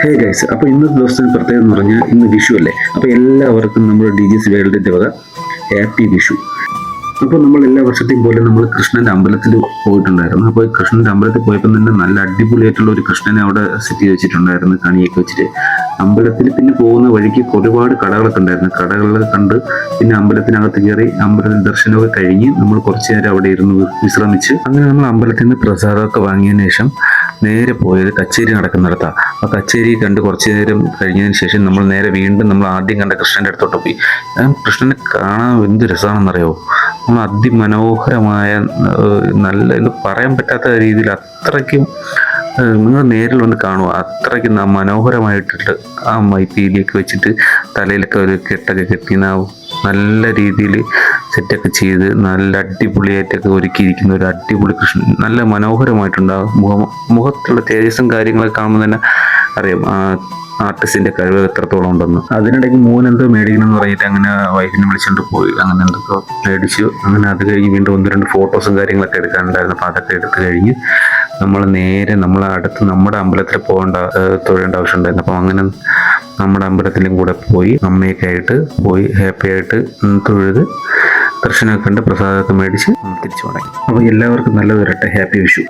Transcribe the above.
Hey guys, അപ്പോൾ ഇന്നത്തെ ദിവസത്തിന് പ്രത്യേകത എന്ന് പറഞ്ഞാൽ ഇന്ന് വിഷു അല്ലേ. അപ്പോൾ എല്ലാവർക്കും നമ്മുടെ DGC വേൾഡിൻ്റെ വക ഹാപ്പി വിഷു. അപ്പോൾ നമ്മൾ എല്ലാ വർഷത്തെയും പോലെ നമ്മൾ കൃഷ്ണൻ്റെ അമ്പലത്തിൽ പോയിട്ടുണ്ടായിരുന്നു. അപ്പോൾ കൃഷ്ണൻ്റെ അമ്പലത്തിൽ പോയപ്പോൾ തന്നെ നല്ല അടിപൊളിയായിട്ടുള്ള ഒരു കൃഷ്ണനെ അവിടെ സെറ്റ് ചെയ്ത് വെച്ചിട്ടുണ്ടായിരുന്നു, കണിയൊക്കെ വെച്ചിട്ട്. അമ്പലത്തിൽ പിന്നെ പോകുന്ന വഴിക്ക് ഒരുപാട് കടകളൊക്കെ ഉണ്ടായിരുന്നു. കടകളൊക്കെ കണ്ട് പിന്നെ അമ്പലത്തിനകത്ത് കയറി അമ്പലത്തിൽ ദർശനമൊക്കെ കഴിഞ്ഞ് നമ്മൾ കുറച്ച് നേരം അവിടെ ഇരുന്ന് വിശ്രമിച്ച് അങ്ങനെ നമ്മൾ അമ്പലത്തിൽ നിന്ന് പ്രസാദമൊക്കെ വാങ്ങിയതിന് ശേഷം നേരെ പോയത് കച്ചേരി നടക്കുന്നിടത്താണ്. ആ കച്ചേരി കണ്ട് കുറച്ച് നേരം കഴിഞ്ഞതിന് ശേഷം നമ്മൾ നേരെ വീണ്ടും നമ്മൾ ആദ്യം കണ്ട കൃഷ്ണൻ്റെ അടുത്തോട്ട് പോയി. കൃഷ്ണനെ കാണാൻ എന്ത് രസമാണെന്നറിയാമോ. നമ്മൾ അതിമനോഹരമായ നല്ല എന്ന് പറയാൻ പറ്റാത്ത രീതിയിൽ അത്രയ്ക്കും നിങ്ങൾ നേരിൽ വന്ന് കാണുക. അത്രയ്ക്ക് മനോഹരമായിട്ടിട്ട് ആ മൈപ്പീലിയൊക്കെ വെച്ചിട്ട് തലയിലൊക്കെ ഒരു കെട്ടൊക്കെ കെട്ടി നല്ല രീതിയിൽ സെറ്റൊക്കെ ചെയ്ത് നല്ല അടിപൊളിയായിട്ടൊക്കെ ഒരുക്കിയിരിക്കുന്ന ഒരു അടിപൊളി കൃഷ്ണൻ. നല്ല മനോഹരമായിട്ടുണ്ടാകും. മുഖത്തുള്ള തേജസ്സും കാര്യങ്ങളൊക്കെ കാണുമ്പോൾ തന്നെ അറിയാം ആർട്ടിസ്റ്റിന്റെ കഴിവ് എത്രത്തോളം ഉണ്ടെന്ന്. അതിനിടയ്ക്ക് മോനെന്തോ മേടിക്കണം എന്ന് പറഞ്ഞിട്ട് അങ്ങനെ വൈഫിനെ വിളിച്ചുകൊണ്ട് പോയി. അങ്ങനെ എന്തൊക്കെ മേടിച്ചു. അങ്ങനെ അത് കഴിഞ്ഞ് വീണ്ടും 1-2 ഫോട്ടോസും കാര്യങ്ങളൊക്കെ എടുക്കാനുണ്ടായിരുന്നു. അപ്പോൾ അതൊക്കെ എടുത്തു കഴിഞ്ഞ് നമ്മൾ നേരെ നമ്മുടെ അമ്പലത്തിൽ തൊഴേണ്ട ആവശ്യം ഉണ്ടായിരുന്നു. അപ്പോൾ അങ്ങനെ നമ്മുടെ അമ്പലത്തിലും കൂടെ പോയി അമ്മയൊക്കെ ആയിട്ട് പോയി ഹാപ്പി ആയിട്ട് തൊഴുത് ദർശനമൊക്കെ കണ്ട് പ്രസാദമൊക്കെ മേടിച്ച് തിരിച്ചു തുടങ്ങി. അപ്പോൾ എല്ലാവർക്കും നല്ലത് വരട്ടെ. ഹാപ്പി വിഷു.